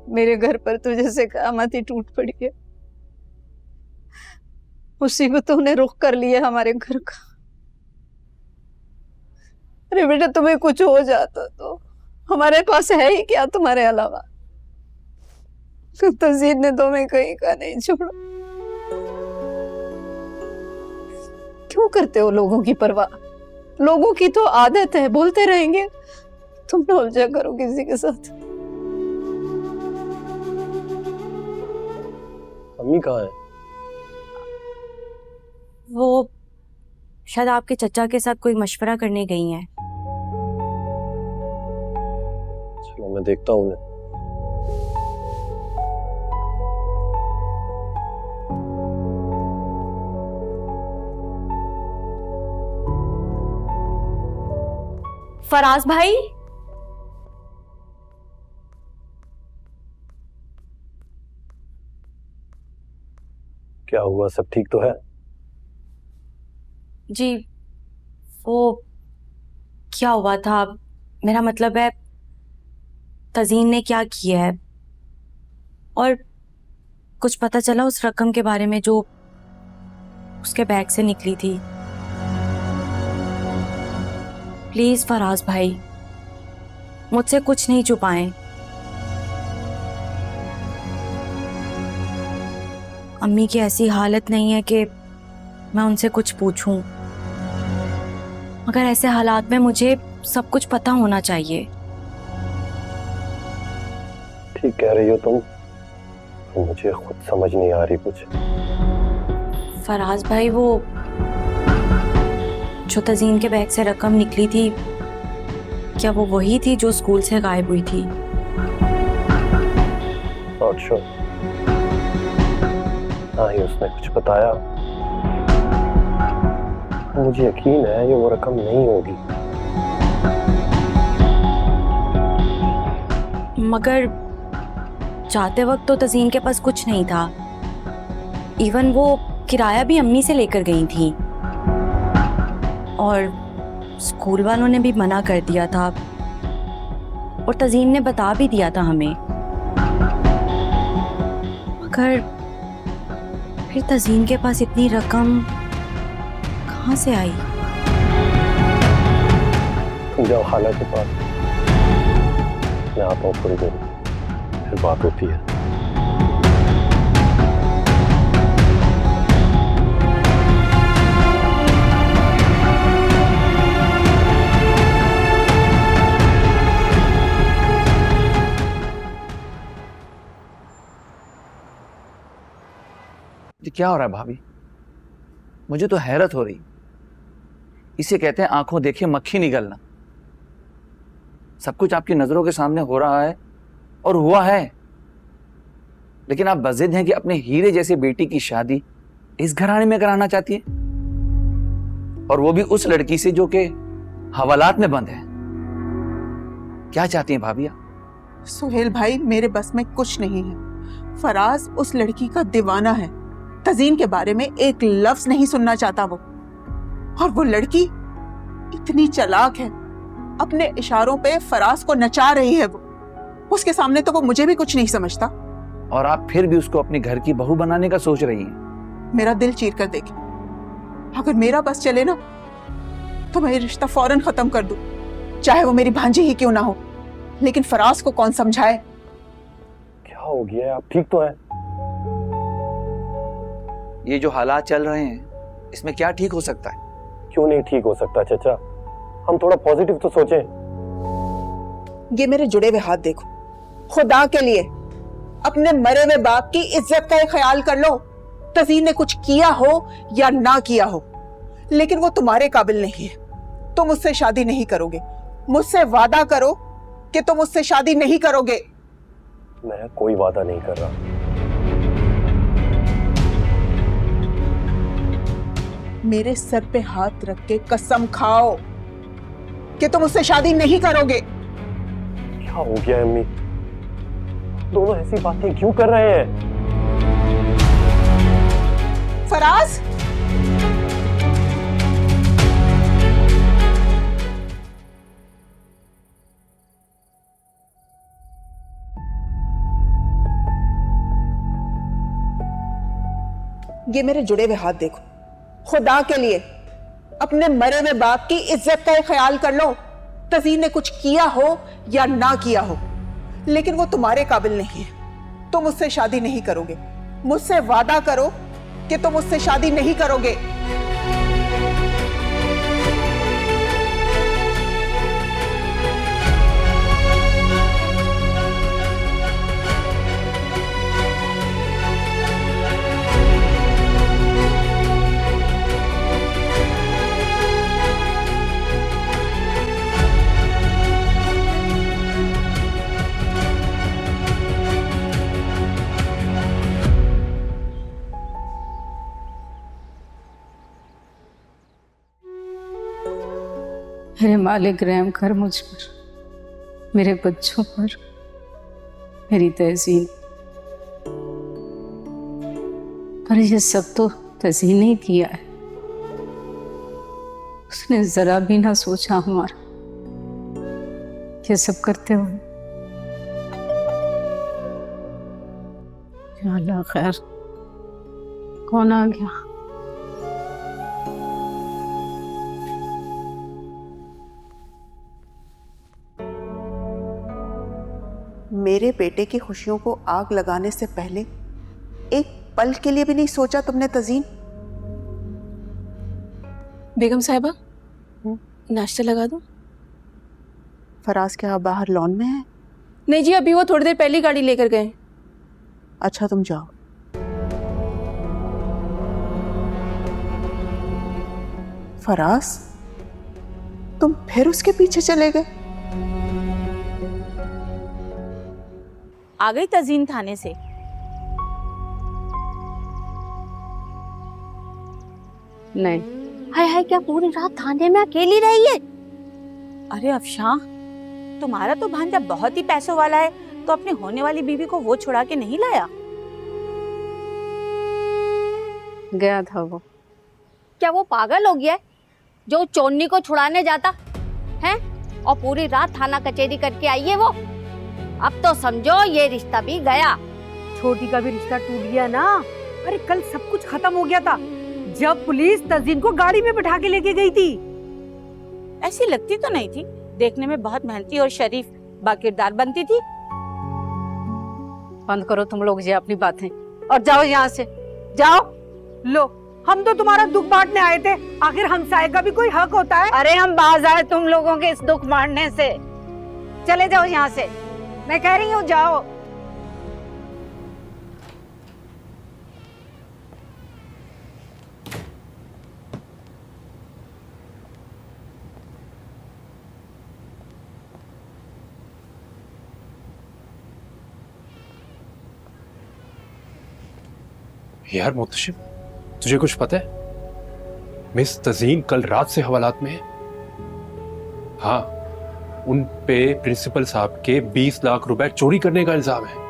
मेरे घर पर तो जैसे क़यामत ही टूट पड़ी है। मुसीबतों ने रुख कर लिया हमारे घर का। अरे बेटा, तुम्हें कुछ हो जाता तो हमारे पास है ही क्या तुम्हारे अलावा? तज़ीन ने तुम्हें कहीं का नहीं छोड़ा। क्यों करते हो लोगों की परवाह? लोगों की तो आदत है, बोलते रहेंगे। तुम ना उलझा करो किसी के साथ। अम्मी कहाँ है? वो शायद आपके चचा के साथ कोई मशवरा करने गई हैं। चलो मैं देखता हूँ उन्हें। फराज भाई, क्या हुआ? सब ठीक तो है? जी वो क्या हुआ था, मेरा मतलब है तज़ीन ने क्या किया है, और कुछ पता चला उस रकम के बारे में जो उसके बैग से निकली थी? प्लीज फराज भाई, मुझसे कुछ नहीं छुपाएं। अम्मी की ऐसी हालत नहीं है कि मैं उनसे कुछ पूछूं, मगर ऐसे हालात में मुझे सब कुछ पता होना चाहिए। ठीक कह रही हो तुम, मुझे खुद समझ नहीं आ रही कुछ। फराज भाई, वो जो तज़ीन के बैग से रकम निकली थी, क्या वो वही थी जो स्कूल से गायब हुई थी? Not sure. ना ही उसने कुछ बताया। मुझे यकीन है ये वो रकम नहीं होगी। मगर जाते वक्त तो तज़ीन के पास कुछ नहीं था। इवन वो किराया भी अम्मी से लेकर गई थी, और स्कूल वालों ने भी मना कर दिया था, और तज़ीन ने बता भी दिया था हमें। मगर फिर तज़ीन के पास इतनी रकम कहाँ से आई? तुम जाओ खाला के पास, मैं आता हूँ थोड़ी देर, फिर बात होती है। ये क्या हो रहा है भाभी? मुझे तो हैरत हो रही। इसे कहते हैं आंखों देखे मक्खी निगलना। सब कुछ आपकी नजरों के सामने हो रहा है और हुआ है, लेकिन आप बज़िद हैं कि अपने हीरे जैसे बेटी की शादी इस घराने में कराना चाहती है, और वो भी उस लड़की से जो कि हवालात में बंद है। क्या चाहती हैं भाभी आप? सुहेल भाई, मेरे बस में कुछ नहीं है। फराज उस लड़की का दीवाना है। तज़ीन के बारे में एक लफ्ज नहीं सुनना चाहता वो। और वो लड़की इतनी चालाक है, अपने इशारों पे फराज को नचा रही है वो। उसके सामने तो वो मुझे भी कुछ नहीं समझता। और आप फिर भी उसको अपने घर की बहू बनाने का सोच रही हैं। मेरा दिल चीर कर देखे। अगर मेरा बस चले ना तो मैं ये रिश्ता फौरन खत्म कर दूं, चाहे वो मेरी भांजी ही क्यों ना हो। लेकिन फराज को कौन समझाए? क्या हो गया है? आप ठीक तो हैं? ये जो हालात चल रहे हैं, इसमें क्या ठीक हो सकता है? क्यों नहीं ठीक हो सकता चचा? हम थोड़ा पॉजिटिव तो सोचें। ये मेरे जुड़े हुए हाथ देखो, खुदा के लिए अपने मरे हुए बाप की इज्जत का ख्याल कर लो। तज़ीन ने कुछ किया हो या ना किया हो, लेकिन वो तुम्हारे काबिल नहीं है। तुम उससे शादी नहीं करोगे। मुझसे वादा करो कि तुम उससे शादी नहीं करोगे। मैं कोई वादा नहीं कर रहा। मेरे सर पे हाथ रख के कसम खाओ कि तुम उससे शादी नहीं करोगे। क्या हो गया है अम्मी? दोनों ऐसी बातें क्यों कर रहे हैं? फराज, ये मेरे जुड़े हुए हाथ देखो, खुदा के लिए अपने मरे हुए बाप की इज्जत का ख्याल कर लो। तज़ीन ने कुछ किया हो या ना किया हो, लेकिन वो तुम्हारे काबिल नहीं है। तुम उससे शादी नहीं करोगे। मुझसे वादा करो कि तुम उससे शादी नहीं करोगे। मेरे मालिक रहम कर मुझ पर, मेरे बच्चों पर, मेरी तहसीन पर। ये सब तो तज़ीन ने किया है। उसने जरा भी ना सोचा हमारा ये सब करते हुए। या अल्लाह खैर, कौन आ गया? मेरे बेटे की खुशियों को आग लगाने से पहले एक पल के लिए भी नहीं सोचा तुमने तज़ीन? बेगम साहिबा, नाश्ता लगा दूं? फराज क्या बाहर लॉन में है? नहीं जी, अभी वो थोड़ी देर पहली गाड़ी लेकर गए। अच्छा तुम जाओ। फराज, तुम फिर उसके पीछे चले गए? आ गई तज़ीन थाने से। नहीं, हाय हाय, क्या पूरी रात थाने में अकेली रही है? अरे अफशां, तुम्हारा तो भांजा बहुत ही पैसों वाला है, तो अपने होने वाली बीवी को वो छुड़ा के नहीं लाया? गया था वो। क्या वो पागल हो गया है जो चोन्नी को छुड़ाने जाता है और पूरी रात थाना कचहरी करके आई है वो? अब तो समझो ये रिश्ता भी गया। छोटी का भी रिश्ता टूट गया ना। अरे कल सब कुछ खत्म हो गया था जब पुलिस तज़ीन को गाड़ी में बिठा के लेके गई थी। ऐसी लगती तो नहीं थी, देखने में बहुत मेहनती और शरीफ बाकिरदार बनती थी। बंद करो तुम लोग ये अपनी बातें और जाओ यहाँ से, जाओ। लो, हम तो तुम्हारा दुख बांटने आए थे, आखिर हमसाये का भी कोई हक होता है। अरे हम बाज आए तुम लोगों के इस दुख बांटने से। चले जाओ यहाँ से, मैं कह रही हूँ जाओ। यार मुंतशिर, तुझे कुछ पता है? मिस तज़ीन कल रात से हवालात में है। हाँ, उन पे प्रिंसिपल साहब के 20 लाख रुपए चोरी करने का इल्जाम है।